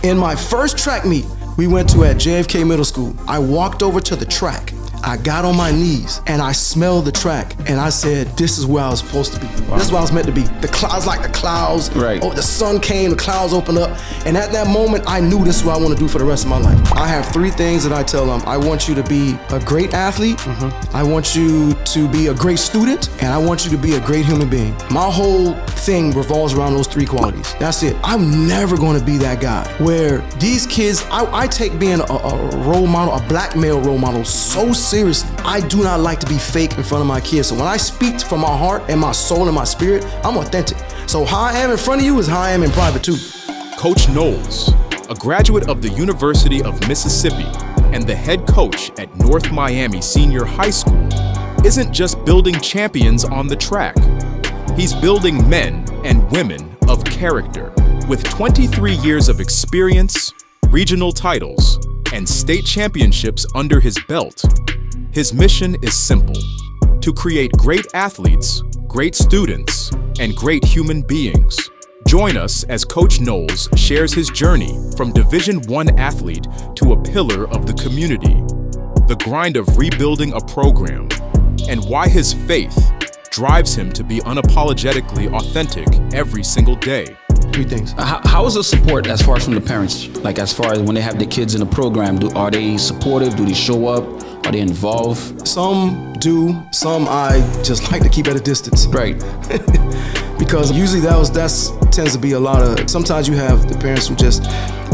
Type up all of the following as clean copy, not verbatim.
In my first track meet we went to at JFK Middle School, I walked over to the track. I got on my knees and I smelled the track and I said, this is where I was supposed to be. Wow. This is where I was meant to be. The clouds, like the clouds. Right. Oh, the sun came, the clouds opened up. And at that moment, I knew this is what I want to do for the rest of my life. I have 3 things that I tell them. I want you to be a great athlete. I want you to be a great student. And I want you to be a great human being. My whole thing revolves around those 3 qualities. That's it. I'm never going to be that guy where these kids, I take being a role model, a black male role model so seriously. I do not like to be fake in front of my kids. So when I speak from my heart and my soul and my spirit, I'm authentic. So how I am in front of you is how I am in private too. Coach Knowles, a graduate of the University of Mississippi and the head coach at North Miami Senior High School, isn't just building champions on the track. He's building men and women of character. With 23 years of experience, regional titles, and state championships under his belt, his mission is simple: to create great athletes, great students, and great human beings. Join us as Coach Knowles shares his journey from Division I athlete to a pillar of the community, the grind of rebuilding a program, and why his faith drives him to be unapologetically authentic every single day. 3 things. How is the support as far as from the parents? Like as far as when they have the kids in the program, are they supportive? Do they show up? Are they involved? Some do, some I just like to keep at a distance. Right. Because usually that tends to be a lot of, sometimes you have the parents who just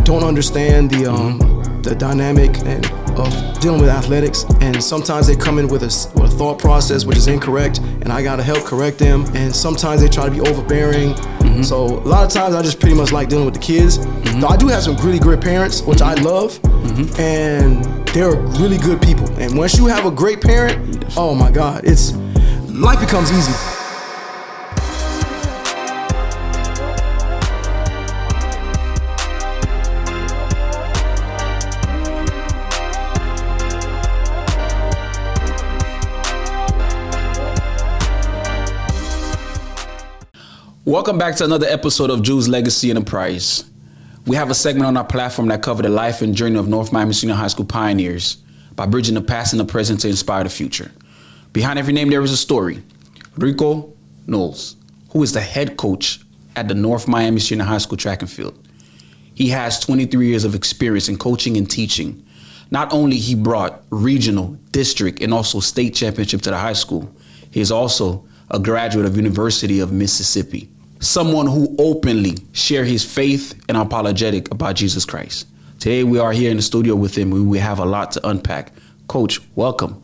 don't understand the dynamic and of dealing with athletics, and sometimes they come in with a thought process which is incorrect, and I gotta help correct them, and sometimes they try to be overbearing. So a lot of times I just pretty much like dealing with the kids. Though I do have some really great parents, which I love, and they're really good people. And once you have a great parent, oh my God, life becomes easy. Welcome back to another episode of Jules Legacy Enterprise. We have a segment on our platform that covers the life and journey of North Miami Senior High School pioneers by bridging the past and the present to inspire the future. Behind every name, there is a story. Rico Knowles, who is the head coach at the North Miami Senior High School track and field. He has 23 years of experience in coaching and teaching. Not only he brought regional, district, and also state championship to the high school, he is also a graduate of University of Mississippi. Someone who openly share his faith and unapologetic about Jesus Christ. Today we are here in the studio with him. We have a lot to unpack. Coach, welcome.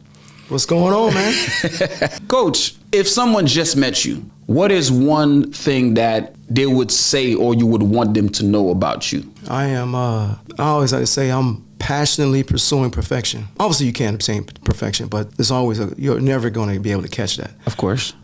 What's going on, man? Coach, if someone just met you, what is one thing that they would say or you would want them to know about you? I always like to say I'm passionately pursuing perfection. Obviously you can't obtain perfection, but there's always you're never going to be able to catch that. Of course.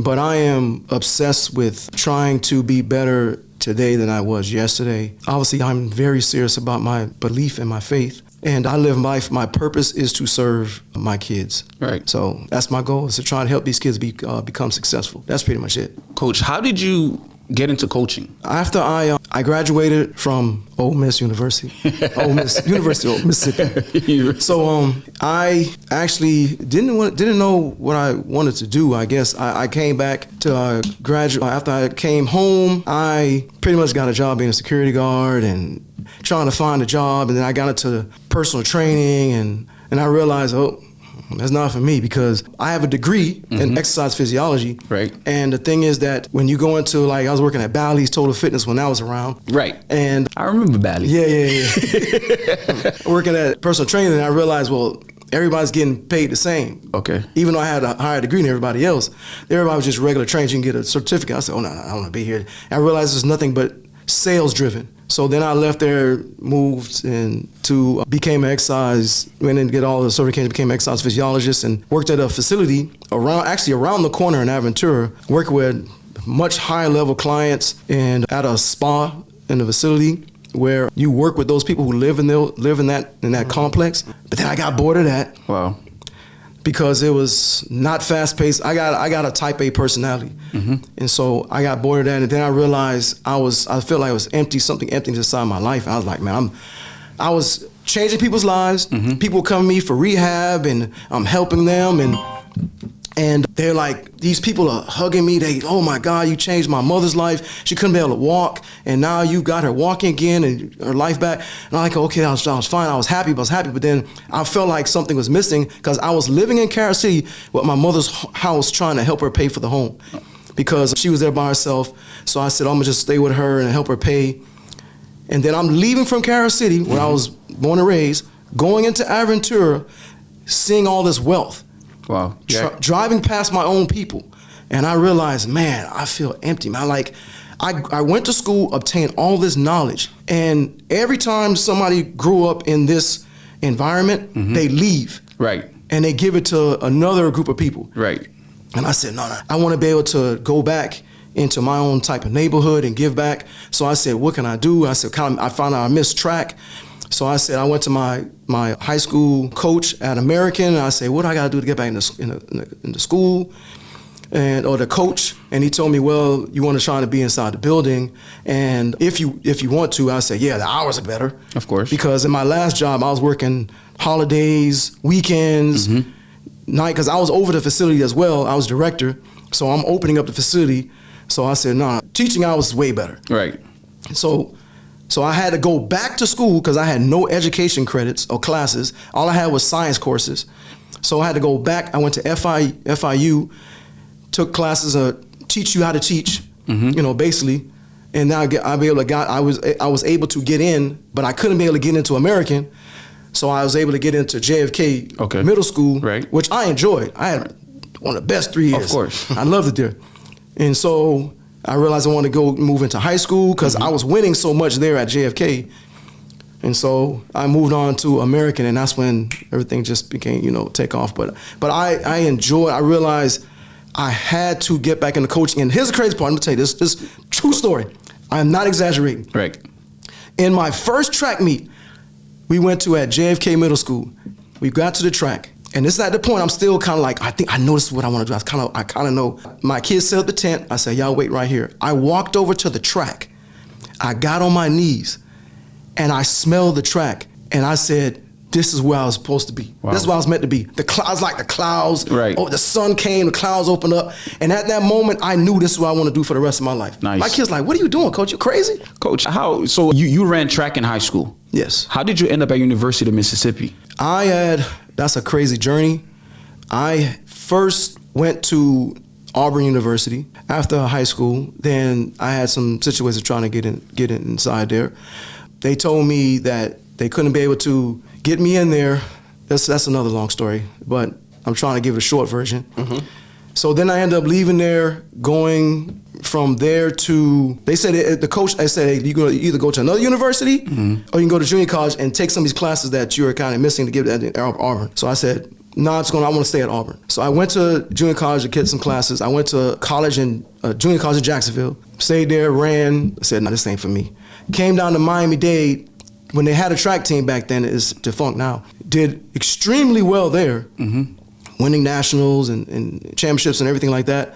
But I am obsessed with trying to be better today than I was yesterday. Obviously, I'm very serious about my belief and my faith. And I live life, my purpose is to serve my kids. Right. So that's my goal, is to try and help these kids become successful. That's pretty much it. Coach, how did you get into coaching? After I graduated from Ole Miss University, University of Mississippi. So I actually didn't know what I wanted to do. I guess I came back to graduate. After I came home, I pretty much got a job being a security guard and trying to find a job. And then I got into personal training, and I realized, that's not for me, because I have a degree in exercise physiology. Right. And the thing is that when you go into, like, I was working at Bally's Total Fitness when I was around. Right. And I remember Bally's. Yeah. Working at personal training, and I realized, well, everybody's getting paid the same. Okay. Even though I had a higher degree than everybody else, everybody was just regular trainers. You can get a certificate. I said, no, I don't want to be here. And I realized it's nothing but sales driven. So then I left there, moved became an exercise, went and get all the certifications, became an exercise physiologist, and worked at a facility around the corner in Aventura, working with much higher level clients, and at a spa in the facility where you work with those people who live in that complex. But then I got bored of that. Wow. because it was not fast paced. I got a type A personality, and so I got bored of that. And then I realized I felt like it was empty, something empty inside my life. I was like, man, I was changing people's lives. People come to me for rehab, and I'm helping them, and they're like, these people are hugging me. Oh my God, you changed my mother's life. She couldn't be able to walk, and now you got her walking again and her life back. And I'm like, okay, I was fine. I was happy, but then I felt like something was missing because I was living in Carol City with my mother's house trying to help her pay for the home because she was there by herself. So I said, I'm gonna just stay with her and help her pay. And then I'm leaving from Carol City, where I was born and raised, going into Aventura, seeing all this wealth. Wow. Driving past my own people. And I realized, man, I feel empty, man. Like, I went to school, obtained all this knowledge, and every time somebody grew up in this environment, they leave. Right. And they give it to another group of people. Right. And I said, no, I want to be able to go back into my own type of neighborhood and give back. So I said, what can I do? I said, I found out I missed track. So I said, I went to my high school coach at American, and I said, what do I got to do to get back into school or the coach? And he told me, well, you want to try to be inside the building, and if you want to, I said, yeah, the hours are better. Of course. Because in my last job, I was working holidays, weekends, night, because I was over the facility as well. I was director, so I'm opening up the facility. So I said, no, teaching hours is way better. Right. So I had to go back to school because I had no education credits or classes. All I had was science courses. So I had to go back. I went to FIU, took classes teach you how to teach, basically. And now I was able to get in, but I couldn't be able to get into American. So I was able to get into JFK middle school, which I enjoyed. I had one of the best 3 years. Of course. I loved it there. And so I realized I wanted to move into high school because I was winning so much there at JFK. And so I moved on to American, and that's when everything just became, take off. But I enjoyed, I realized I had to get back into coaching. And here's the crazy part, I'm gonna tell you this true story. I'm not exaggerating. Right. In my first track meet, we went to at JFK Middle School. We got to the track. And this is at the point I'm still kind of like, I think I know this is what I want to do. I kind of know. My kids set up the tent. I said, y'all wait right here. I walked over to the track. I got on my knees, and I smelled the track. And I said, this is where I was supposed to be. Wow. This is where I was meant to be. The clouds, like the clouds. Right. Oh, the sun came, the clouds opened up. And at that moment, I knew this is what I want to do for the rest of my life. Nice. My kids like, what are you doing, Coach? You crazy? Coach, so you ran track in high school? Yes. How did you end up at University of Mississippi? That's a crazy journey. I first went to Auburn University after high school. Then I had some situations trying to get inside there. They told me that they couldn't be able to get me in there. That's another long story, but I'm trying to give it a short version. So then I ended up leaving there, going from there to, they said, the coach, said, you can either go to another university or you can go to junior college and take some of these classes that you're kind of missing to give at Auburn. So I said, no, I want to stay at Auburn. So I went to junior college to get some classes. I went to junior college in Jacksonville, stayed there, ran. I said, no, this ain't for me. Came down to Miami-Dade when they had a track team back then. It's defunct now. Did extremely well there, winning nationals and championships and everything like that.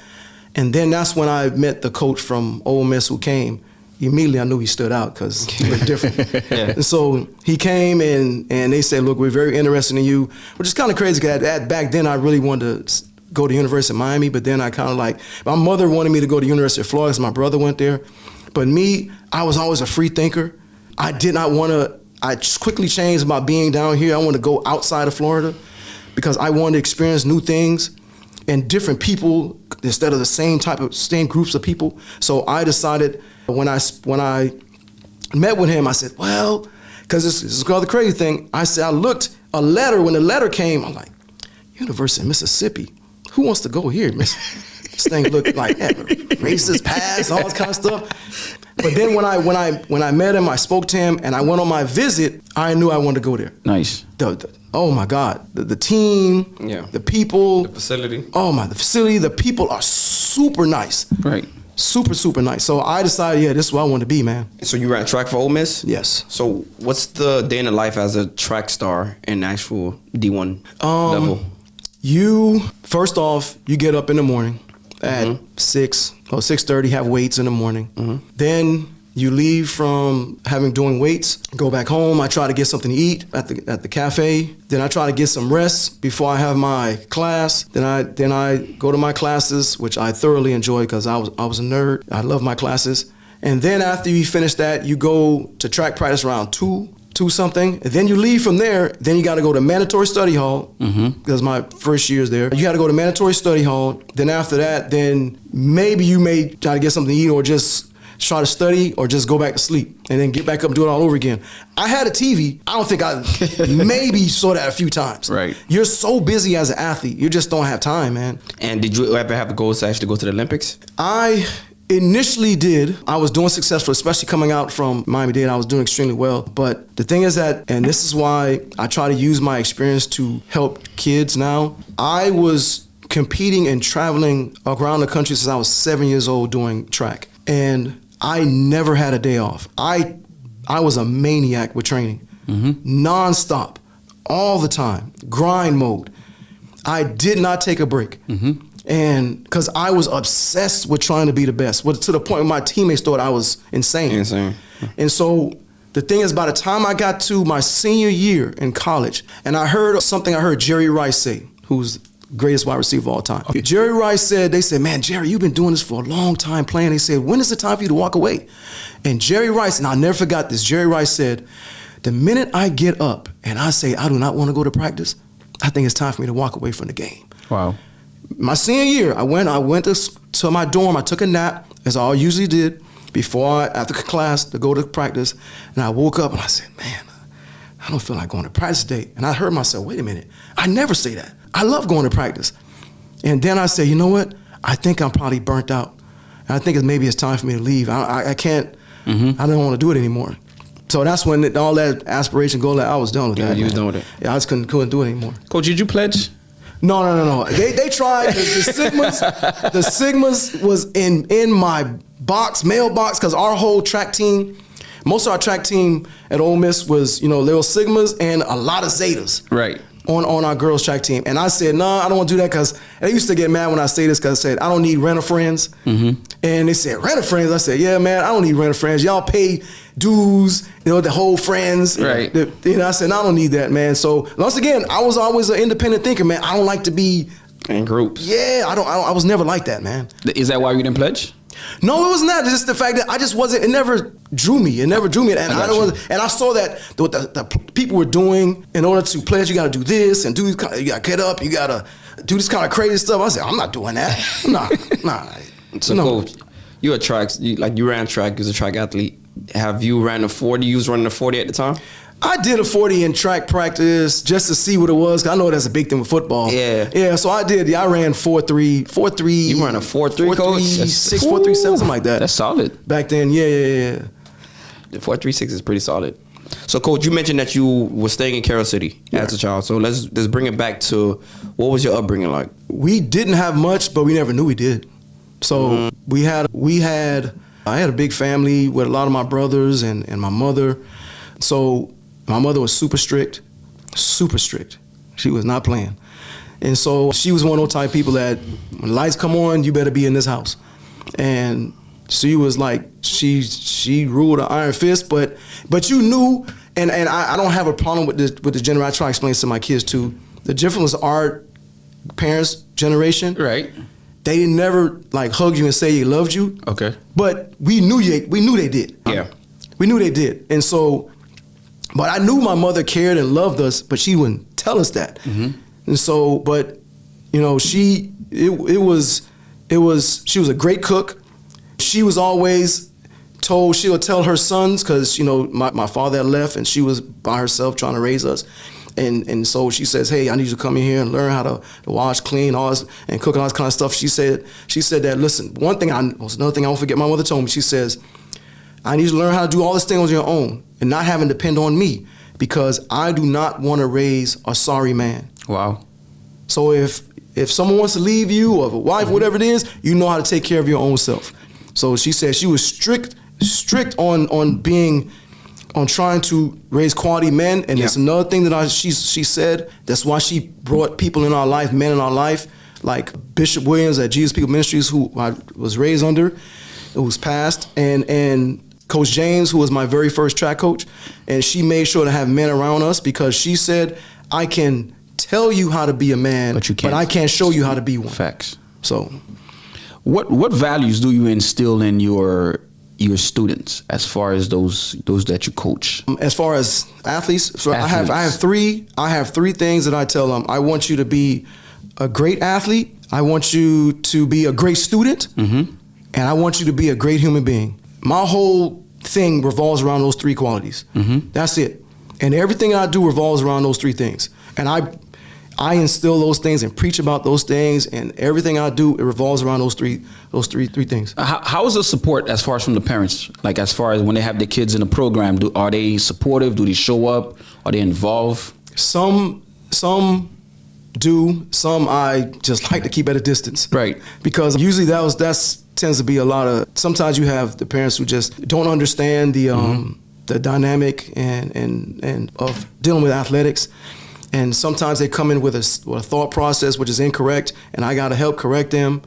And then that's when I met the coach from Ole Miss who came. Immediately I knew he stood out because he was different. And so he came and they said, look, we're very interested in you, which is kind of crazy because back then I really wanted to go to University of Miami, but then I kind of my mother wanted me to go to University of Florida because my brother went there. But me, I was always a free thinker. I did not want to, I quickly changed about being down here. I want to go outside of Florida because I wanted to experience new things and different people instead of the same groups of people. So I decided when I met with him, I said, well, because this is the crazy thing. I said, I looked a letter. When the letter came, I'm like, University of Mississippi. Who wants to go here? This thing looked like racist past, all this kind of stuff. But then when I met him, I spoke to him, and I went on my visit, I knew I wanted to go there. Nice. Oh my God, the team, the people, the facility. The facility, the people are super nice. Right. Super, super nice. So I decided, this is where I want to be, man. So you ran track for Ole Miss? Yes. So what's the day in the life as a track star in actual D1 level? First off, you get up in the morning at 6 or 6:30, have weights in the morning. Then you leave from doing weights, go back home. I try to get something to eat at the cafe. Then I try to get some rest before I have my class. Then I go to my classes, which I thoroughly enjoy because I was a nerd. I love my classes. And then after you finish that, you go to track practice around 2 something. And then you leave from there. Then you got to go to mandatory study hall because my first year's there. You got to go to mandatory study hall. Then after that, then maybe you may try to get something to eat or just try to study or just go back to sleep and then get back up and do it all over again. I had a TV. I don't think I maybe saw that a few times. Right. You're so busy as an athlete. You just don't have time, man. And did you ever have the goals to actually go to the Olympics? I initially did. I was doing successful, especially coming out from Miami-Dade. I was doing extremely well. But the thing is that, and this is why I try to use my experience to help kids now, I was competing and traveling around the country since I was 7 years old doing track. And I never had a day off. I was a maniac with training, nonstop, all the time, grind mode. I did not take a break. And because I was obsessed with trying to be the best, to the point where my teammates thought I was insane. And so the thing is, by the time I got to my senior year in college, and I heard Jerry Rice say, who's greatest wide receiver of all time. Jerry Rice they said, man, Jerry, you've been doing this for a long time playing. They said, when is the time for you to walk away? And Jerry Rice, and I'll never forget this, Jerry Rice said, the minute I get up and I say I do not want to go to practice, I think it's time for me to walk away from the game. Wow. My senior year, I went to my dorm. I took a nap, as I usually did, after class to go to practice. And I woke up and I said, man, I don't feel like going to practice today. And I heard myself, wait a minute, I never say that. I love going to practice. And then I said, you know what? I think I'm probably burnt out. And I think maybe it's time for me to leave. I can't, I don't want to do it anymore. So that's when all that aspiration goal, I was done with that. You was done with it. Yeah, I just couldn't do it anymore. Coach, did you pledge? No. They tried. The Sigmas was in my mailbox, because our whole track team, most of our track team at Ole Miss was, there were Sigmas and a lot of Zetas. Right. On our girls track team. And I said, no, I don't want to do that, because they used to get mad when I say this, because I said, I don't need renter friends. And they said, renter friends? I said, yeah, man, I don't need renter friends. Y'all pay dues, the whole friends. Right. I said, no, I don't need that, man. So once again, I was always an independent thinker, man. I don't like to be in groups. Yeah, I was never like that, man. Is that why you didn't pledge? No, it was not. It's just the fact that I just wasn't. It never drew me. And I saw that what the people were doing. In order to pledge, you got to do this and you got to get up. You got to do this kind of crazy stuff. I said, I'm not doing that. Nah. So, Coach, you ran track. You was a track athlete. Have you ran a 40? You was running a 40 at the time? I did a 40 in track practice just to see what it was. I know that's a big thing with football. Yeah, so I did. Yeah, I ran 4.3. You ran a 4.3, Coach? 6, 4.37, something like that. That's solid. Back then, yeah. The 4.36 is pretty solid. So, Coach, you mentioned that you were staying in Carroll City as a child. So let's bring it back to, what was your upbringing like? We didn't have much, but we never knew we did. So I had a big family with a lot of my brothers and my mother. So my mother was super strict. She was not playing. And so she was one of those type of people that when the lights come on, you better be in this house. And she was like, she ruled an iron fist, but you knew, and I don't have a problem with the generation. I try to explain this to my kids too. The difference was our parents' generation. Right. They never hug you and say they loved you. Okay. But we knew they did. Yeah. We knew they did. And so, but I knew my mother cared and loved us, but she wouldn't tell us that. And so, but she was a great cook. She was always told, she would tell her sons, because my father had left and she was by herself trying to raise us. And so she says, hey, I need you to come in here and learn how to wash, clean, all this, and cook all this kind of stuff. She said that, listen, another thing I won't forget my mother told me. She says, I need you to learn how to do all this thing on your own and not having to depend on me, because I do not want to raise a sorry man. Wow. So if someone wants to leave you, or a wife, whatever it is, you know how to take care of your own self. So she said she was strict on being on trying to raise quality men, and it's another thing that she said. That's why she brought people in our life, men in our life, like Bishop Williams at Jesus People Ministries, who I was raised under, who's passed, and Coach James, who was my very first track coach, and she made sure to have men around us because she said, I can tell you how to be a man, but I can't show you how to be one. Facts. So, what values do you instill in your students as far as those that you coach? As far as athletes, I have three things that I tell them. I want you to be a great athlete. I want you to be a great student, and I want you to be a great human being. My whole thing revolves around those three qualities. That's it. And everything I do revolves around those three things. And I instill those things and preach about those things, and everything I do, it revolves around those three things. How is the support as far as from the parents? Like as far as when they have their kids in the program, are they supportive? Do they show up? Are they involved? Some do. Some I just like to keep at a distance. Right. Because usually that's tends to be a lot of. Sometimes you have the parents who just don't understand the dynamic and of dealing with athletics. And sometimes they come in with a thought process which is incorrect, and I got to help correct them.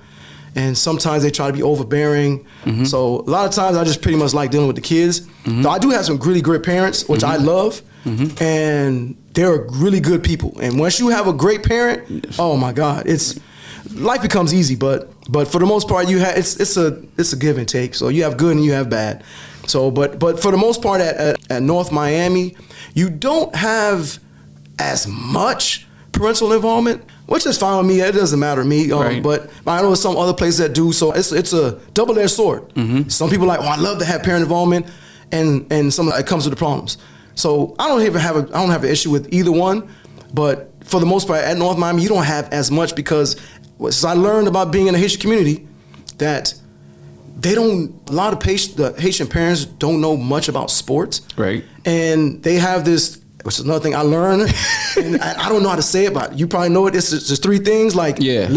And sometimes they try to be overbearing. So a lot of times I just pretty much like dealing with the kids. So I do have some really great parents, which I love, and they're really good people. And once you have a great parent, oh my God, life becomes easy. But for the most part, it's a give and take. So you have good and you have bad. So but for the most part at North Miami, you don't have as much parental involvement, which is fine with me. It doesn't matter to me. Right. But I know some other places that do. So it's a double-edged sword. Some people are like, I love to have parent involvement, and some it comes with the problems. So I don't have an issue with either one. But for the most part, at North Miami, you don't have as much because as I learned about being in the Haitian community, that a lot of the Haitian parents don't know much about sports. Right. And they have this, which is another thing I learned, and I don't know how to say it, but you probably know it. It's just three things like Leko. Yeah. I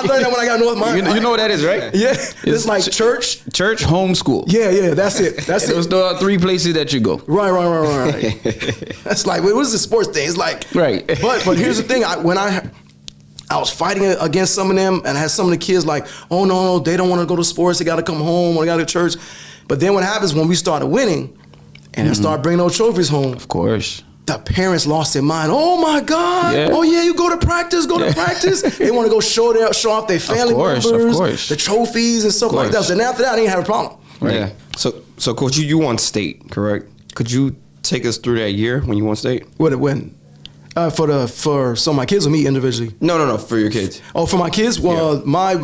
learned that when I got North Miami. You know what that is, right? Yeah. It's like church, homeschool. Yeah. That's it. Those are three places that you go. Right. That's like, what is the sports thing? It's like, right. But here's the thing. When I was fighting against some of them, and I had some of the kids like, oh no, they don't want to go to sports. They got to come home, or they got to church. But then what happens when we started winning? And I started bringing those trophies home. Of course. The parents lost their mind. Oh my God. Yeah. Oh yeah, you go to practice. They want to go show off their family members, the trophies and stuff like that. And after that, I didn't have a problem. Right. Yeah. So Coach, you won state, correct? Could you take us through that year when you won state? When? For some of my kids or me individually? No, for your kids. Oh, for my kids? Well, my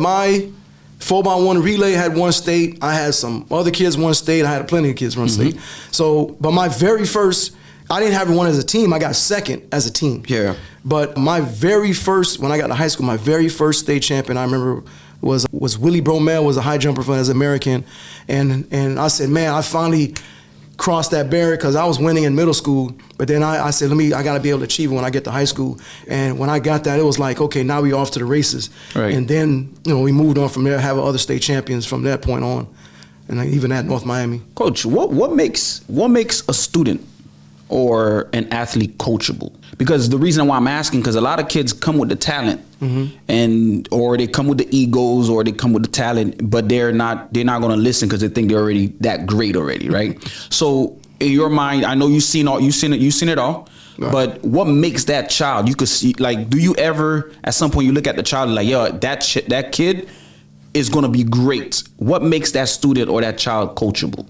4x1 relay had won state. I had some other kids won state. I had plenty of kids run state. So, but my very first, I didn't have one as a team. I got second as a team. Yeah. But my very first, when I got to high school, my very first state champion, I remember was Willie Bromell, was a high jumper for as American. And I said, man, I finally crossed that barrier because I was winning in middle school. But then I said, I got to be able to achieve it when I get to high school. And when I got that, it was like, okay, now we're off to the races. Right. And then, we moved on from there, have other state champions from that point on. And even at North Miami. Coach, what makes a student or an athlete coachable? Because the reason why I'm asking, because a lot of kids come with the talent, or they come with the egos, or they come with the talent, but they're not going to listen because they think they're already that great already, right? So in your mind, I know you've seen it all. Right. But what makes that child? You could see, like, do you ever at some point you look at the child and like, yo, that kid is going to be great? What makes that student or that child coachable?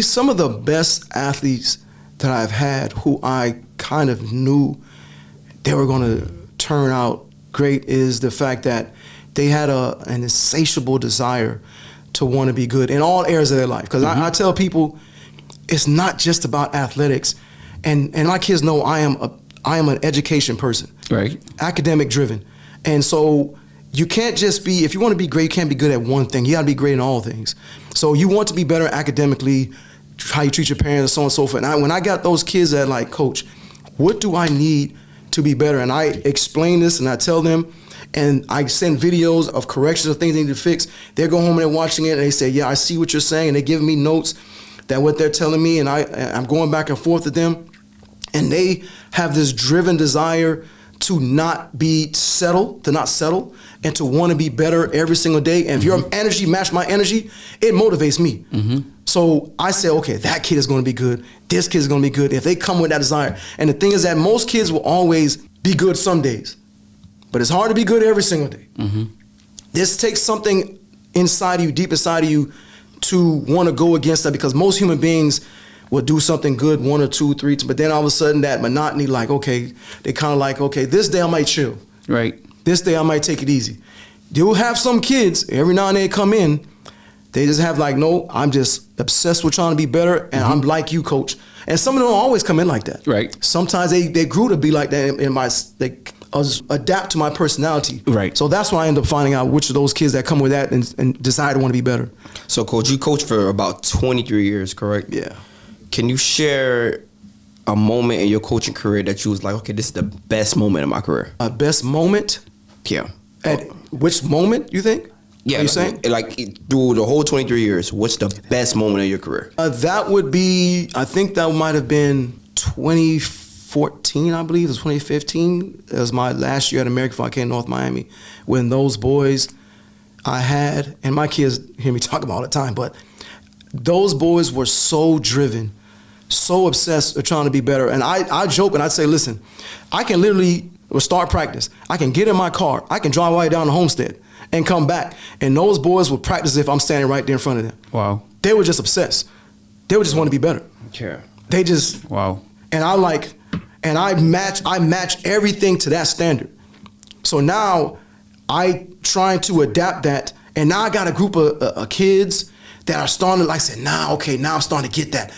Some of the best athletes that I've had, who I kind of knew they were going to turn out great, is the fact that they had an insatiable desire to want to be good in all areas of their life. Because I tell people, it's not just about athletics, and my kids know I am an education person, right? Academic driven, and so you can't just be, if you want to be great, you can't be good at one thing. You got to be great in all things. So you want to be better academically, how you treat your parents, and so on and so forth. And when I got those kids that like, Coach, what do I need to be better? And I explain this and I tell them, and I send videos of corrections of things they need to fix. They go home and they're watching it and they say, yeah, I see what you're saying. And they give me notes. that what they're telling me, and I'm going back and forth with them, and they have this driven desire to not settle, and to want to be better every single day. And if your energy match my energy, it motivates me. So I say, okay, that kid is going to be good. This kid is going to be good if they come with that desire. And the thing is that most kids will always be good some days, but it's hard to be good every single day. This takes something inside of you, deep inside of you, to want to go against that, because most human beings will do something good 1 or 2, 3, but then all of a sudden that monotony, like, okay, they kind of like, okay, this day I might chill. Right. This day I might take it easy. You'll have some kids, every now and then come in, they just have like, no, I'm just obsessed with trying to be better, and I'm like you, coach. And some of them don't always come in like that. Right. Sometimes they grew to be like that they adapt to my personality. Right. So that's why I end up finding out which of those kids that come with that and decide to want to be better. So, Coach, you coached for about 23 years, correct? Yeah. Can you share a moment in your coaching career that you was like, okay, this is the best moment in my career? A best moment? Yeah. At which moment, you think? Yeah, Are you saying? Like through the whole 23 years, what's the best moment of your career? That would be, I think that might have been 2014, I believe. It was 2015. It was my last year at American before I came to North Miami. When those boys I had, and my kids hear me talk about all the time, but those boys were so driven, so obsessed with trying to be better. And I joke and I'd say, listen, I can literally start practice. I can get in my car. I can drive all the way down to Homestead and come back. And those boys would practice if I'm standing right there in front of them. Wow. They were just obsessed. They would just want to be better. Yeah. They just, Wow. and I match everything to that standard. So now I trying to adapt that, and now I got a group of kids that are starting to, like, say, now I'm starting to get that.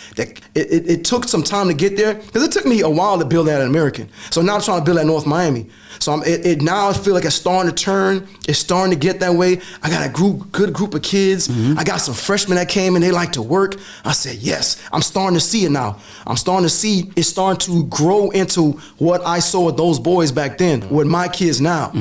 It took some time to get there, because it took me a while to build that at American. So now I'm trying to build that at North Miami. So now I feel like it's starting to turn. It's starting to get that way. I got a good group of kids. I got some freshmen that came and they like to work. I said, yes, I'm starting to see it now. I'm starting to see it's starting to grow into what I saw with those boys back then, with my kids now.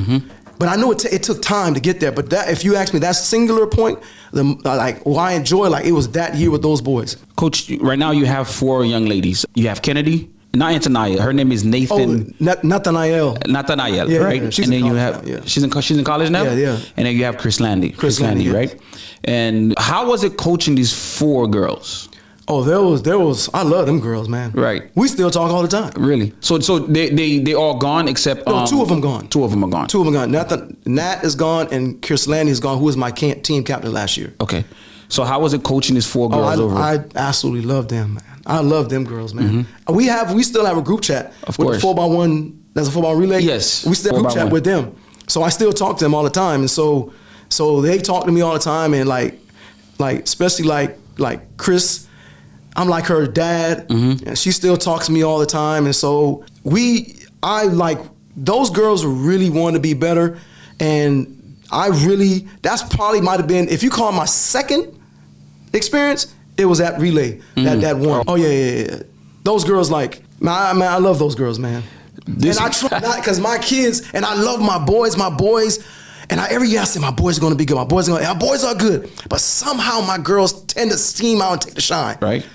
But I know it took time to get there. But that, if you ask me, that singular point, I enjoy, like, it was that year with those boys. Coach, right now you have 4 young ladies. You have Kennedy, not Antonia. Her name is Nathan. Nathaniel. Nathaniel, Yeah, right? yeah, she's and then in you college have now, yeah. she's in college now. Yeah, yeah. And then you have Chris Landy. Chris Landy, yeah. Right? And how was it coaching these 4 girls? Oh, there was. I love them girls, man. Right. We still talk all the time. Really? So they all gone except No, 2 of them gone. 2 of them are gone. 2 of them gone. Nat is gone, and Chris Landy is gone, who was my team captain last year. Okay. So how was it coaching these 4 girls over? I absolutely love them, man. I love them girls, man. We still have a group chat. Of with course. The 4x1. There's a 4x1 relay. Yes. We still have a group 4x1. chat with them. So I still talk to them all the time, and so they talk to me all the time, and like especially like Chris. I'm like her dad, and she still talks to me all the time. And so those girls really want to be better. And that's probably might have been, if you call my second experience, it was at relay, that one. Oh yeah. Those girls, like, man, I love those girls, man. And I try not, because my kids, and I love my boys. And every year I say, my boys are going to be good. Our boys are good. But somehow my girls tend to steam out and take the shine. Right.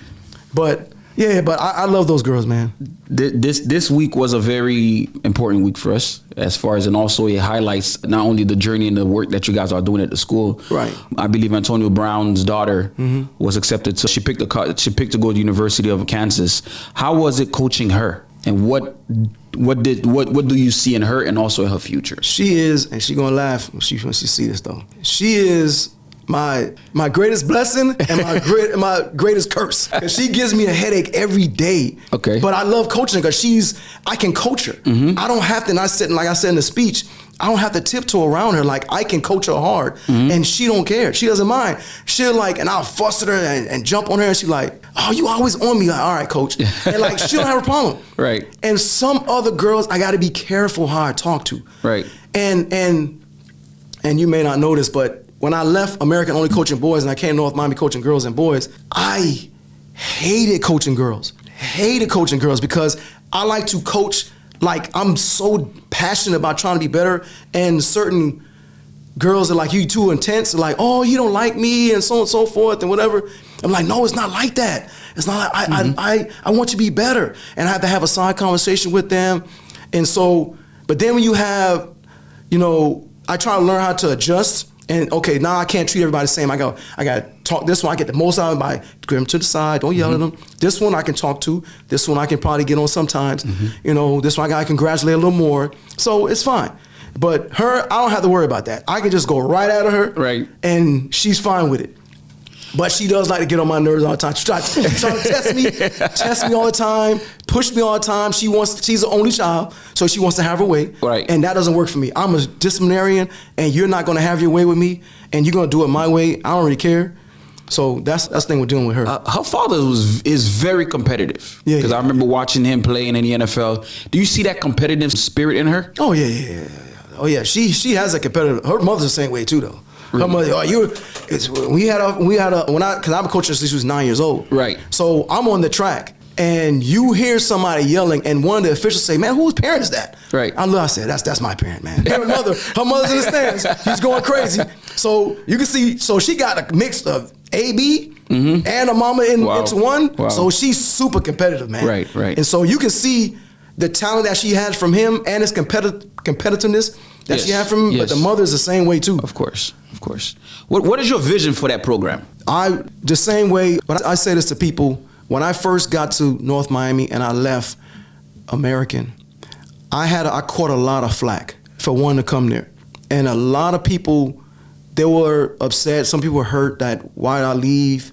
But I love those girls, man. This week was a very important week for us, as far as, and also it highlights not only the journey and the work that you guys are doing at the school. Right. I believe Antonio Brown's daughter was accepted. So she picked to go to the University of Kansas. How was it coaching her? And what do you see in her and also in her future? She is, and she's gonna laugh when she see this though. She is my greatest blessing and my greatest curse. 'Cause she gives me a headache every day. Okay. But I love coaching her because I can coach her. I don't have to, and like I said in the speech, I don't have to tiptoe around her. Like, I can coach her hard, and she don't care. She doesn't mind. She'll and I'll fuss at her and jump on her, and she's like, oh, you always on me. Like, all right, coach. And like, she don't have a problem. Right. And some other girls, I got to be careful how I talk to. Right. And you may not know this, but when I left American only coaching boys and I came to North Miami coaching girls and boys, I hated coaching girls. Hated coaching girls because I like to coach. Like, I'm so passionate about trying to be better, and certain girls are like, you too intense, like, oh, you don't like me, and so on and so forth, and whatever. I'm like, no, it's not like that. It's not like, I want you to be better. And I have to have a side conversation with them. And so, but then when you have, you know, I try to learn how to adjust. And okay, now I can't treat everybody the same. I got to talk this one. I get the most out of it by get them to the side. Don't yell at them. This one I can talk to. This one I can probably get on sometimes. You know, this one I got to congratulate a little more. So it's fine. But her, I don't have to worry about that. I can just go right at her. Right. And she's fine with it. But she does like to get on my nerves all the time. She tries to test me all the time, push me all the time. She's the only child, so she wants to have her way. Right. And that doesn't work for me. I'm a disciplinarian, and you're not going to have your way with me, and you're going to do it my way. I don't really care. So that's the thing we're dealing with her. Her father is very competitive. Yeah. Because I remember watching him playing in the NFL. Do you see that competitive spirit in her? Oh yeah. Oh yeah. She has a competitive. Her mother's the same way too, though. Her mother, because I've been coaching since she was 9 years old. Right. So I'm on the track, and you hear somebody yelling, and one of the officials say, "Man, whose parent is that?" Right. I said, "That's my parent, man." Her mother's in the stands. She's going crazy. So you can see. So she got a mix of AB and a mama into one. Wow. So she's super competitive, man. Right. And so you can see the talent that she has from him and his competitiveness that she had from him, but the mother's the same way too. Of course. What is your vision for that program? The same way, but I say this to people, when I first got to North Miami and I left American, I caught a lot of flack for wanting to come there. And a lot of people, they were upset. Some people were hurt that why did I leave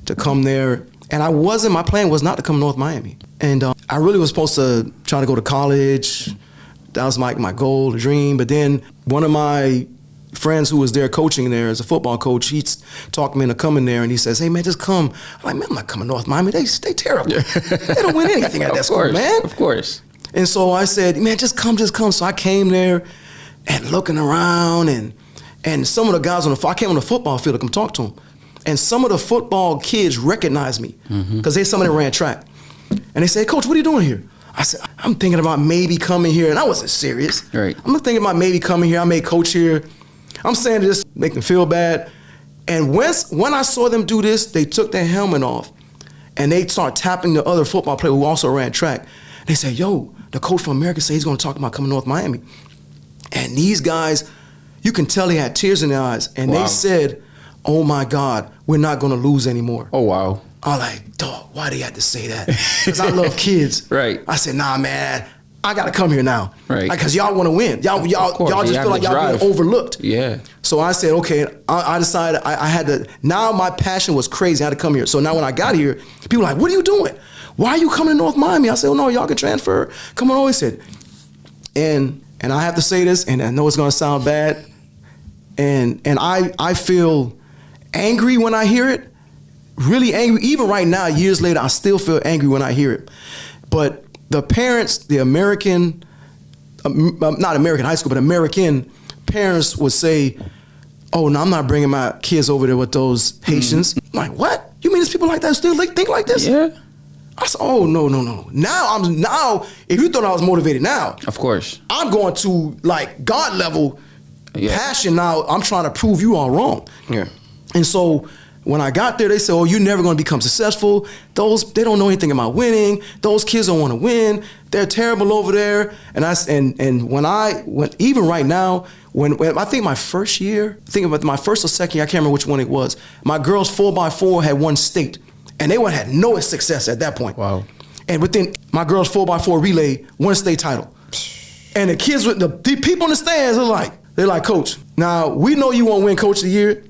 to come there? And my plan was not to come to North Miami. And I really was supposed to try to go to college. That was my goal, the dream. But then one of my friends who was there coaching there as a football coach, he talked me into coming there, and he says, "Hey man, just come." I'm like, "Man, I'm not coming to North Miami. They terrible. They don't win anything at that school, man." Of course. And so I said, "Man, just come." So I came there and looking around, and some of the guys I came on the football field to come talk to them, and some of the football kids recognized me because some of them ran track, and they said, "Coach, what are you doing here?" I said, "I'm thinking about maybe coming here," and I wasn't serious. Right. I'm thinking about maybe coming here. I may coach here. I'm saying this to make them feel bad. And when I saw them do this, they took their helmet off and they started tapping the other football player who also ran track. They said, "Yo, the coach from America said he's going to talk about coming to North Miami." And these guys, you can tell they had tears in their eyes. And they said, "Oh my God, we're not going to lose anymore." Oh, wow. I'm like, dog, why they had to say that? Because I love kids. Right. I said, "Nah, man, I got to come here now." Right. Because y'all want to win. Y'all just feel like y'all being overlooked. Yeah. So I said, okay, I decided I had to, now my passion was crazy. I had to come here. So now when I got here, people were like, "What are you doing? Why are you coming to North Miami?" I said, "Oh no, y'all can transfer. Come on," he said. And I have to say this, and I know it's going to sound bad. And I feel angry when I hear it. Really angry. Even right now, years later, I still feel angry when I hear it. But the parents, the American, not American high school, but American parents would say, "Oh, no, I'm not bringing my kids over there with those Haitians." I'm like, what? You mean there's people like that still think like this? Yeah. I said, "Oh, no. Now, if you thought I was motivated now. Of course. I'm going to like God level passion now. I'm trying to prove you all wrong." Yeah. And so when I got there, they said, "Oh, you're never going to become successful. They don't know anything about winning. Those kids don't want to win. They're terrible over there." And when even right now, when I think my first year, about my first or second year, I can't remember which one it was. My girls 4x4 had won state, and they had no success at that point. Wow. And within my girls 4x4 relay, won state title. And the kids with the people in the stands they're like, "Coach, now we know you won't win Coach of the Year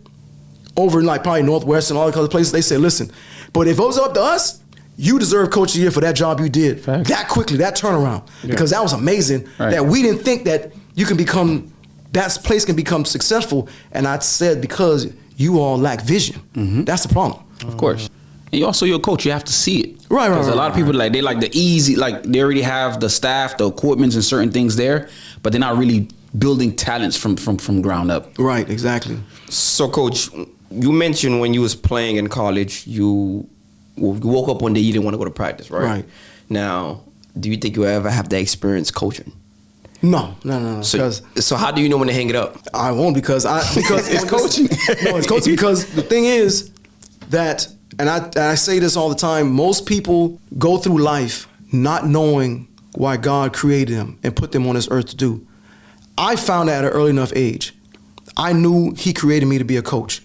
over in like probably Northwest and all the other places." They said, "Listen, but if it was up to us, you deserve Coach of the Year for that job you did." Fact. That quickly, that turnaround. Yeah. Because that was amazing that we didn't think that you can that place can become successful. And I said, because you all lack vision. That's the problem. Of course. And you're a coach, you have to see it. Right. Because a lot of people they like the easy, like they already have the staff, the equipment and certain things there, but they're not really building talents from ground up. Right, exactly. So Coach, you mentioned when you was playing in college, you woke up one day, you didn't want to go to practice, right? Right. Now, do you think you ever have that experience coaching? No. So how do you know when to hang it up? I won't because it's coaching. No, it's coaching because the thing is that And I say this all the time. Most people go through life not knowing why God created them and put them on this earth to do. I found that at an early enough age. I knew he created me to be a coach.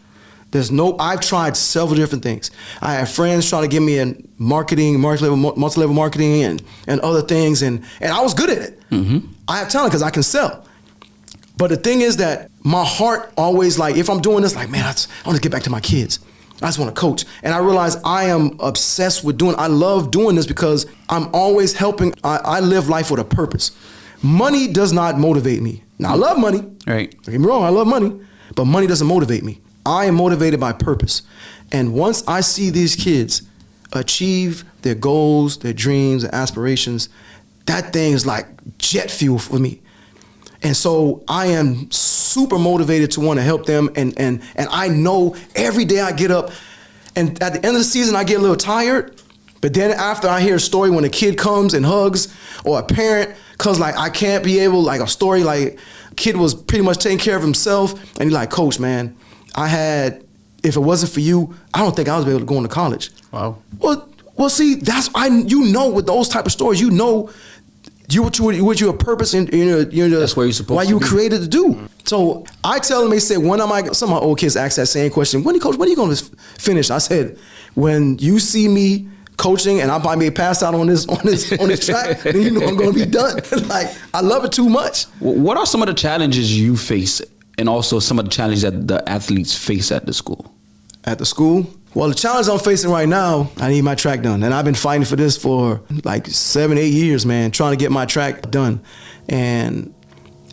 I've tried several different things. I had friends trying to get me in marketing, multi-level marketing and other things, and I was good at it. Mm-hmm. I have talent because I can sell. But the thing is that my heart always, like, if I'm doing this, like, man, I want to get back to my kids. I just want to coach. And I realize I am obsessed with I love doing this because I'm always helping. I live life with a purpose. Money does not motivate me. Now, I love money. Right. Don't get me wrong, I love money, but money doesn't motivate me. I am motivated by purpose. And once I see these kids achieve their goals, their dreams, their aspirations, that thing is like jet fuel for me. And so I am super motivated to want to help them. And I know every day I get up, and at the end of the season, I get a little tired. But then after I hear a story when a kid comes and hugs, or a parent, cause like I can't be able, like a story like kid was pretty much taking care of himself, and he's like, Coach, man, if it wasn't for you, I don't think I was able to go into college. Wow. Well, see, with those type of stories, what your purpose and that's where you're supposed to be. Why you were created to do. So I tell them, they said, some of my old kids ask that same question, Coach, when are you going to finish? I said, when you see me coaching and I might be passed out on this track, then you know I'm going to be done. Like, I love it too much. What are some of the challenges you face, and also some of the challenges that the athletes face at the school? At the school? Well, the challenge I'm facing right now, I need my track done. And I've been fighting for this for like 7-8 years, man, trying to get my track done. And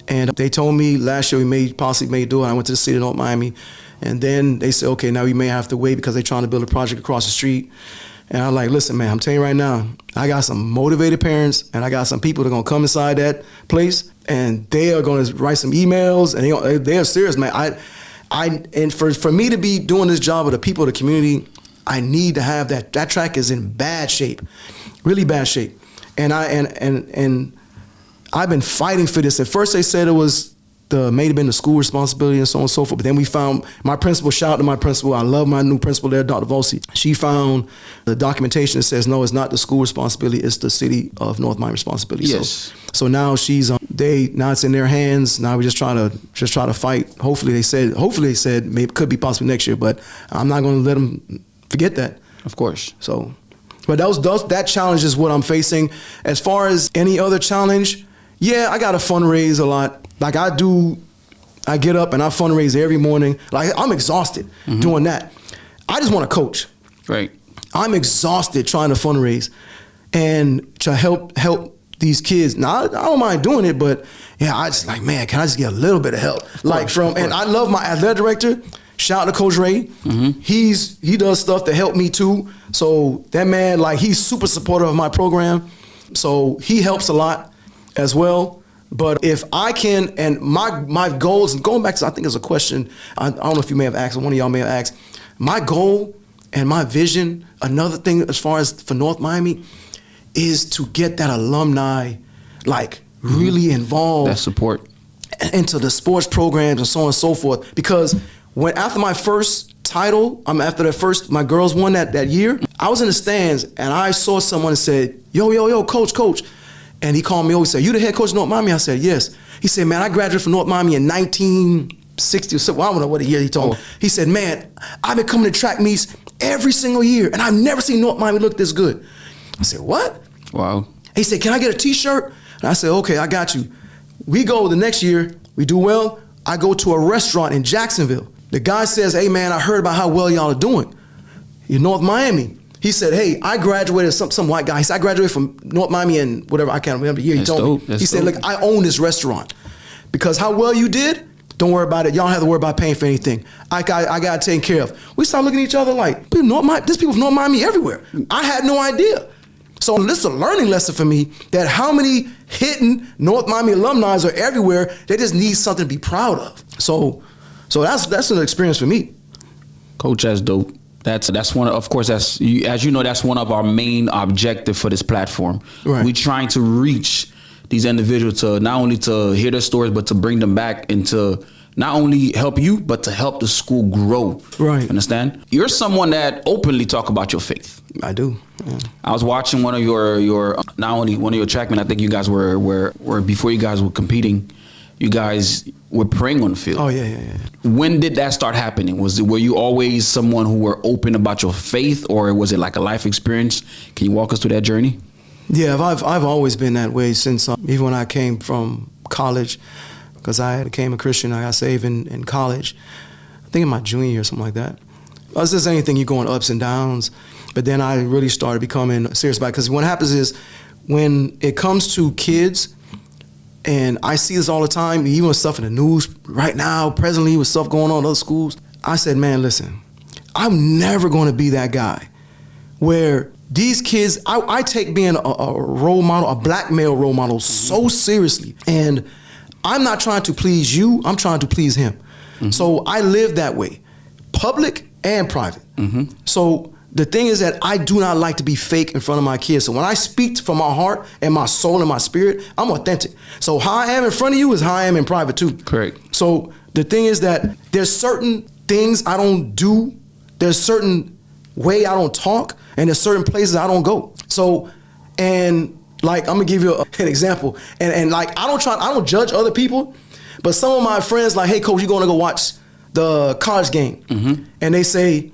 they told me last year we possibly may do it. I went to the city of North Miami. And then they said, okay, now we may have to wait because they're trying to build a project across the street. And I'm like, listen, man, I'm telling you right now, I got some motivated parents and I got some people that are going to come inside that place and they are going to write some emails and they are serious, man. And for me to be doing this job with the people of the community, I need to have that. That track is in bad shape, really bad shape. And I've been fighting for this. At first they said it was may have been the school responsibility and so on and so forth. But then we found my principal, shout out to my principal. I love my new principal there, Dr. Volsi. She found the documentation that says, no, it's not the school responsibility, it's the city of North Miami responsibility. Yes. So now now it's in their hands. Now we just try to fight. Hopefully they said maybe could be possibly next year, but I'm not going to let them forget that. Of course. So, but that challenge is what I'm facing. As far as any other challenge, yeah, I got to fundraise a lot. Like I get up and I fundraise every morning. Like I'm exhausted doing that. I just want to coach. Right. I'm exhausted trying to fundraise and to help these kids. Now I don't mind doing it, but yeah, I just like, man, can I just get a little bit of help? And I love my athletic director. Shout out to Coach Ray. Mm-hmm. He does stuff to help me too. So that man, like he's super supportive of my program. So he helps a lot as well. But if I can, and my goals, and going back to, I think it's a question, I don't know if you may have asked, or one of y'all may have asked, my goal and my vision, another thing as far as for North Miami, is to get that alumni, like really involved. That support. Into the sports programs and so on and so forth. Because after my first title, my girls won that year, I was in the stands and I saw someone and said, yo, coach. And he called me over and said, you the head coach of North Miami? I said, yes. He said, man, I graduated from North Miami in 1960 or so. Well, I don't know what year he told me. He said, man, I've been coming to track meets every single year, and I've never seen North Miami look this good. I said, what? Wow. He said, can I get a T-shirt? And I said, okay, I got you. We go the next year, we do well. I go to a restaurant in Jacksonville. The guy says, hey, man, I heard about how well y'all are doing in North Miami. He said, hey, I graduated, some white guy. He said, I graduated from North Miami in whatever, I can't remember the year. He told me. He said, look, I own this restaurant. Because how well you did, don't worry about it. Y'all don't have to worry about paying for anything. I got it taken care of. We started looking at each other like, there's people from North Miami everywhere. I had no idea. So this is a learning lesson for me that how many hidden North Miami alumni are everywhere. They just need something to be proud of. So that's an experience for me. Coach, that's dope. That's one of course, as you know, that's one of our main objective for this platform. Right. We're trying to reach these individuals to not only to hear their stories, but to bring them back and to not only help you, but to help the school grow. Right. Understand? You're someone that openly talk about your faith. I do. Yeah. I was watching one of your not only one of your trackmen. I think you guys were before you guys were competing. You guys were praying on the field. Oh yeah. When did that start happening? Were you always someone who were open about your faith, or was it like a life experience? Can you walk us through that journey? Yeah, I've always been that way since even when I came from college, because I became a Christian. I got saved in college. I think in my junior year or something like that. It's just anything, you're going ups and downs. But then I really started becoming serious about it, because what happens is when it comes to kids, and I see this all the time, even with stuff in the news right now, presently with stuff going on in other schools, I said, man, listen, I'm never going to be that guy where these kids, I take being a role model, a black male role model so seriously. And I'm not trying to please you, I'm trying to please him. So I live that way, public and private. So the thing is that I do not like to be fake in front of my kids. So when I speak from my heart and my soul and my spirit, I'm authentic. So how I am in front of you is how I am in private too. Correct. So the thing is that there's certain things I don't do, there's certain way I don't talk, and there's certain places I don't go. So, and like, I'm gonna give you an example. And like, I don't judge other people, but some of my friends like, hey coach, you gonna go watch the college game? And they say,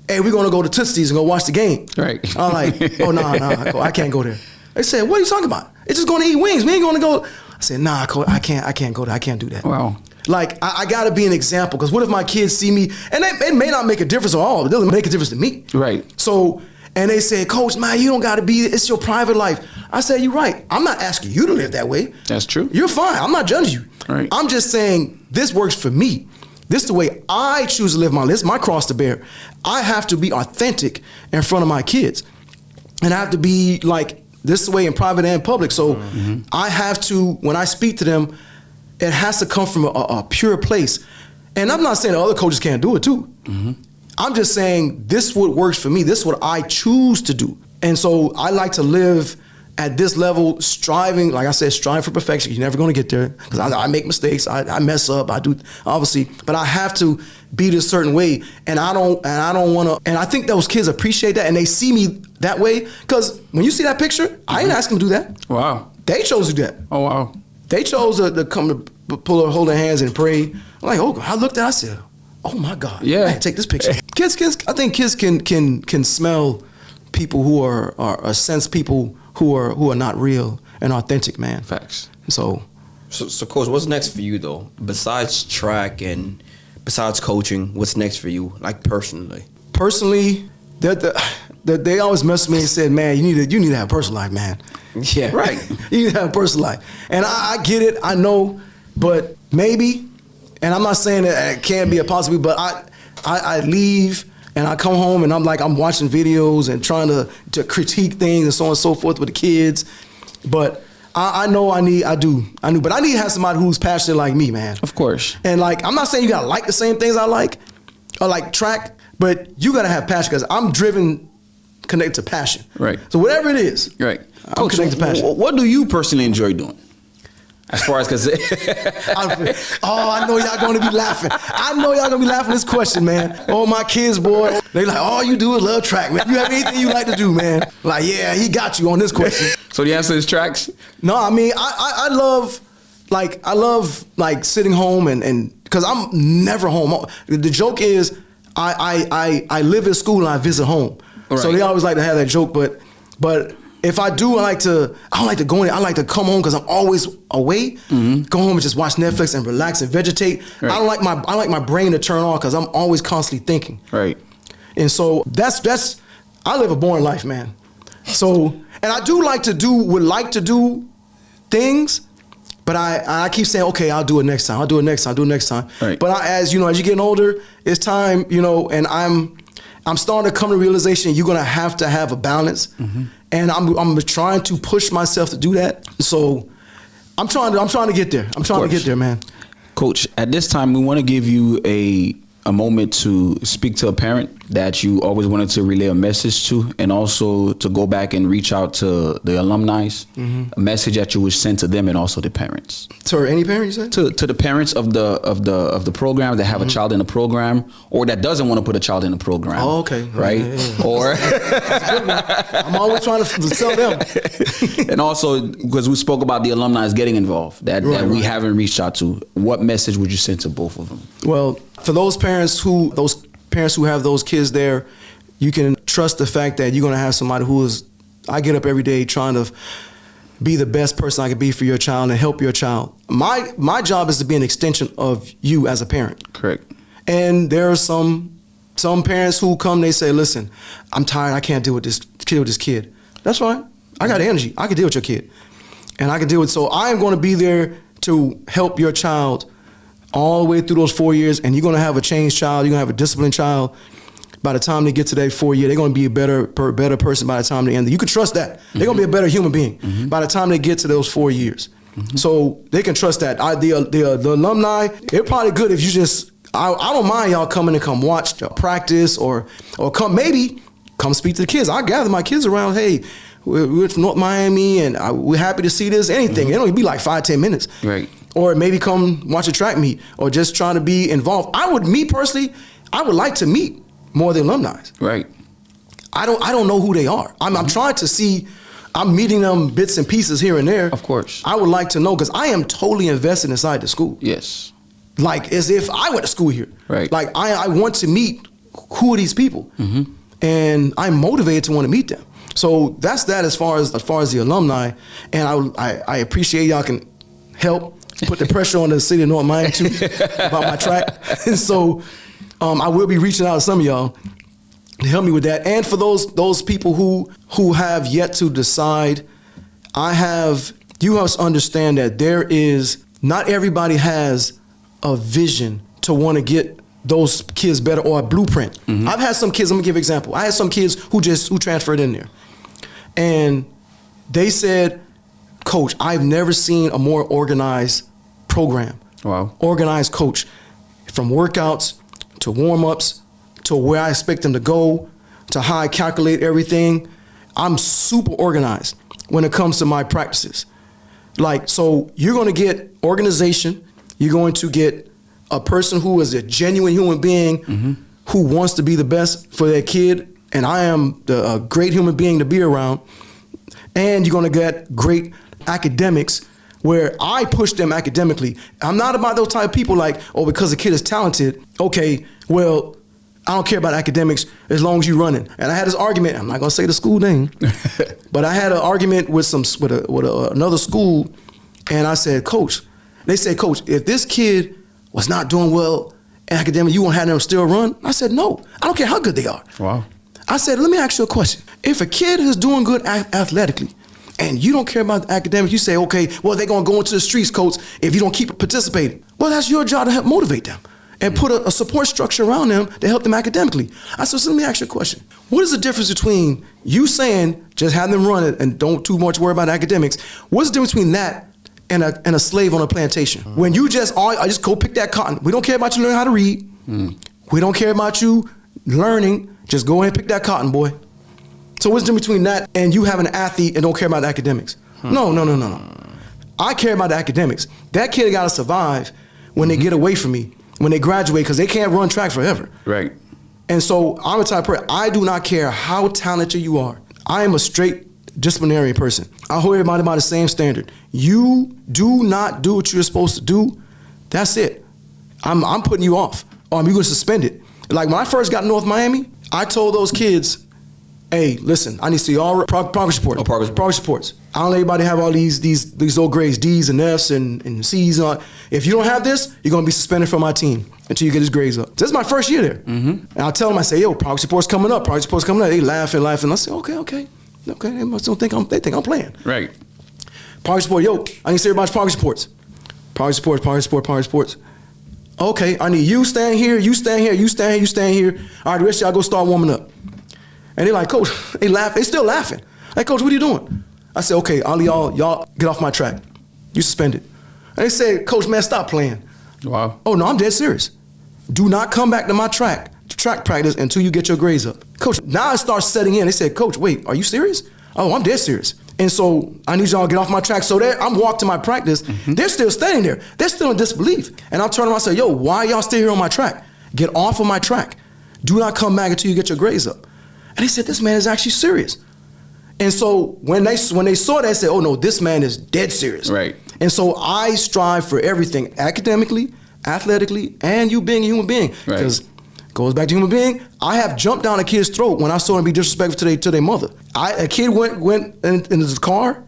hey, we're gonna go to Tootsie's and go watch the game. Right. I'm like, oh, nah, I can't go there. They said, what are you talking about? It's just gonna eat wings. We ain't gonna go. I said, nah, coach, I can't go there. I can't do that. Wow. Like, I gotta be an example, because what if my kids see me, and it may not make a difference at all, it doesn't make a difference to me. Right. So, and they said, coach, man, you don't gotta be, it's your private life. I said, you're right. I'm not asking you to live that way. That's true. You're fine. I'm not judging you. Right. I'm just saying, this works for me. This is the way I choose to live my life. This is my cross to bear. I have to be authentic in front of my kids. And I have to be like, this is the way in private and public. So I have to, when I speak to them, it has to come from a pure place. And I'm not saying that other coaches can't do it too. I'm just saying this is what works for me. This is what I choose to do. And so I like to live at this level, striving, like I said, striving for perfection. You're never gonna get there, because I make mistakes, I mess up, I do, obviously, but I have to be this certain way, and I don't wanna, and I think those kids appreciate that, and they see me that way, because when you see that picture, I ain't asking them to do that. Wow. They chose to do that. Oh, wow. They chose to come to hold their hands and pray. I'm like, oh, I looked at it, I said, oh my God, Yeah. I had to take this picture. Kids, I think kids can smell people who are sense people who are not real and authentic, man. Facts. So coach, what's next for you though? Besides track and besides coaching, what's next for you, like personally? Personally, they always mess with me and said, man, you need to have a personal life, man. Yeah. Right. You need to have a personal life. And I get it, I know, but maybe, and I'm not saying that it can't be a possibility, but I leave and I come home and I'm watching videos and trying to critique things and so on and so forth with the kids. But I know I do. But I need to have somebody who's passionate like me, man. Of course. And like, I'm not saying you gotta like the same things I like, or like track, but you gotta have passion, because I'm driven, connected to passion. Right. So whatever it is, Right. I'm Coach, connected to passion. what do you personally enjoy doing? As far as, because I know y'all gonna be laughing. I know y'all gonna be laughing at this question, man. Oh, my kids, boy, they like, all you do is love track, man. You have anything you like to do, man? Like, yeah, he got you on this question. So the answer is tracks? No, I mean, I love sitting home and because I'm never home. The joke is I live in school and I visit home. Right. So they always like to have that joke, but if I do, I don't like to go in. I like to come home because I'm always away. Go home and just watch Netflix and relax and vegetate. Right. I like my brain to turn on because I'm always constantly thinking. Right. And so that's I live a boring life, man. So, and I would like to do things, but I keep saying, okay, I'll do it next time. Right. But as you're getting older, it's time, and I'm starting to come to realization you're gonna have to have a balance, and I'm trying to push myself to do that. So I'm trying to get there. I'm trying to get there, man. Coach, at this time, we want to give you a moment to speak to a parent that you always wanted to relay a message to, and also to go back and reach out to the alumni, a message that you would send to them and also the parents? To any parent, you said? To the parents of the program that have a child in the program, or that doesn't want to put a child in the program. Oh, okay. Right? Yeah. Or I'm always trying to tell them. And also, because we spoke about the alumni getting involved, that we haven't reached out to, what message would you send to both of them? Well, for those parents who have those kids there, you can trust the fact that you're going to have somebody who is, I get up every day trying to be the best person I can be for your child and help your child. My job is to be an extension of you as a parent. Correct. And there are some parents who come, they say, listen, I'm tired, I can't deal with this kid. That's fine. I got energy. I can deal with your kid. And I can deal with, so I am going to be there to help your child all the way through those 4 years, and you're going to have a changed child, you're going to have a disciplined child. By the time they get to that 4 year, they're going to be a better person by the time they end. You can trust that. They're going to be a better human being by the time they get to those 4 years. So they can trust that. The alumni, they're probably good if you just, I don't mind y'all coming and come watch practice or come speak to the kids. I gather my kids around, hey, we're from North Miami and we're happy to see this, anything. It don't be like 5-10 minutes. Right. Or maybe come watch a track meet or just trying to be involved. Me personally, I would like to meet more of the alumni. Right. I don't know who they are. I'm trying to see, I'm meeting them bits and pieces here and there. Of course. I would like to know because I am totally invested inside the school. Yes. Like as if I went to school here. Right. Like I want to meet who are these people. And I'm motivated to want to meet them. So that's that as far as the alumni. And I appreciate y'all can help put the pressure on the city of North Miami too about my track. And so I will be reaching out to some of y'all to help me with that. And for those people who have yet to decide, you must understand that not everybody has a vision to want to get those kids better or a blueprint. I've had some kids, let me give an example. I had some kids who transferred in there. And they said, Coach, I've never seen a more organized program. Wow. Organized coach. From workouts to warm-ups to where I expect them to go to how I calculate everything. I'm super organized when it comes to my practices. So you're going to get organization. You're going to get a person who is a genuine human being who wants to be the best for their kid. And I am a great human being to be around. And you're going to get great academics where I push them academically. I'm not about those type of people because the kid is talented, okay, well, I don't care about academics as long as you're running. And I had this argument, I'm not going to say the school name, but I had an argument with another school, and I said, Coach, if this kid was not doing well in academics, you won't have them still run? I said, no, I don't care how good they are. Wow. I said, let me ask you a question. If a kid is doing good athletically, and you don't care about the academics, you say, okay, well, they're going to go into the streets, Coach, if you don't keep participating. Well, that's your job to help motivate them and put a support structure around them to help them academically. I said, so let me ask you a question. What is the difference between you saying just have them run it and don't too much worry about academics? What's the difference between that and a slave on a plantation? When you I just go pick that cotton. We don't care about you learning how to read. We don't care about you learning. Just go ahead and pick that cotton, boy. So what's the difference between that and you having an athlete and don't care about the academics? No. I care about the academics. That kid got to survive when they get away from me, when they graduate, because they can't run track forever. Right. And so I'm a type of person, I do not care how talented you are. I am a straight disciplinarian person. I hold everybody by the same standard. You do not do what you're supposed to do, that's it. I'm putting you off, or you're going to suspend it. Like when I first got to North Miami, I told those kids, hey, listen, I need to see all progress reports. Progress reports. I don't let everybody have all these old grades, D's and F's and C's. If you don't have this, you're going to be suspended from my team until you get his grades up. This is my first year there. And I'll tell them, I say, yo, progress report's coming up. They laughing. I say, okay. They must don't think they think I'm playing. Right. Progress report, yo, I need to see everybody's progress reports. Progress reports. Okay, I need you staying here, you staying here, you staying here, you staying here. All right, the rest of y'all go start warming up. And they're like, Coach, they still laughing. Like, Coach, what are you doing? I said, okay, all y'all get off my track. You suspended. And they said, Coach, man, stop playing. Wow. Oh, no, I'm dead serious. Do not come back to my track track practice until you get your grades up. Coach, now it starts setting in. They said, Coach, wait, are you serious? Oh, I'm dead serious. And so I need y'all to get off my track. So I'm walking to my practice. They're still standing there. They're still in disbelief. And I'm turning around and say, yo, why y'all still here on my track? Get off of my track. Do not come back until you get your grades up. And they said, this man is actually serious. And so when they saw that, they said, oh no, this man is dead serious. Right. And so I strive for everything academically, athletically, and you being a human being. Right. Because goes back to human being. I have jumped down a kid's throat when I saw him be disrespectful to their mother. A kid went into the car.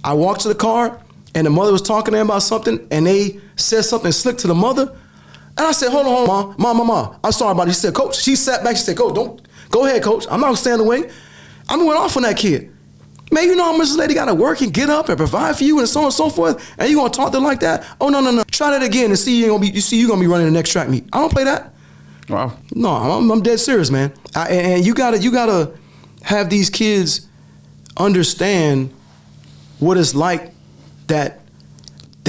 I walked to the car, and the mother was talking to him about something, and they said something slick to the mother. And I said, hold on, mom, I'm sorry about it. She said, Coach. She sat back. She said, Coach, go ahead, Coach. I'm not gonna stand in the way. I'm going off on that kid. Man, you know how much this lady got to work and get up and provide for you and so on and so forth, and you gonna talk to her like that? Oh no. Try that again and see you're gonna be running the next track meet. I don't play that. Wow. No, I'm dead serious, man. And you gotta have these kids understand what it's like that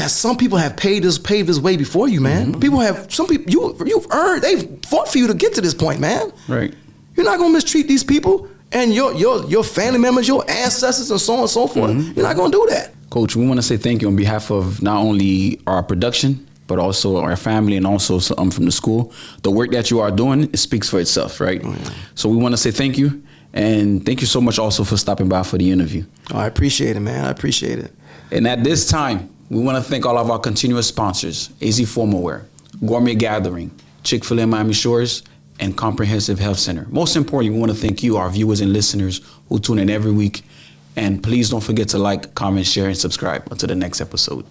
some people have paved this way before you, man. You've earned, they've fought for you to get to this point, man. Right. You're not gonna mistreat these people and your family members, your ancestors, and so on and so forth. You're not gonna do that. Coach, we want to say thank you on behalf of not only our production, but also our family and also from the school. The work that you are doing, it speaks for itself, right? Oh, yeah. So we want to say thank you, and thank you so much also for stopping by for the interview. Oh, I appreciate it, man. I appreciate it. And at this time, we want to thank all of our continuous sponsors, AZ Formal Wear, Gourmet Gathering, Chick-fil-A Miami Shores, and Comprehensive Health Center. Most importantly, we want to thank you, our viewers and listeners who tune in every week. And please don't forget to like, comment, share, and subscribe. Until the next episode.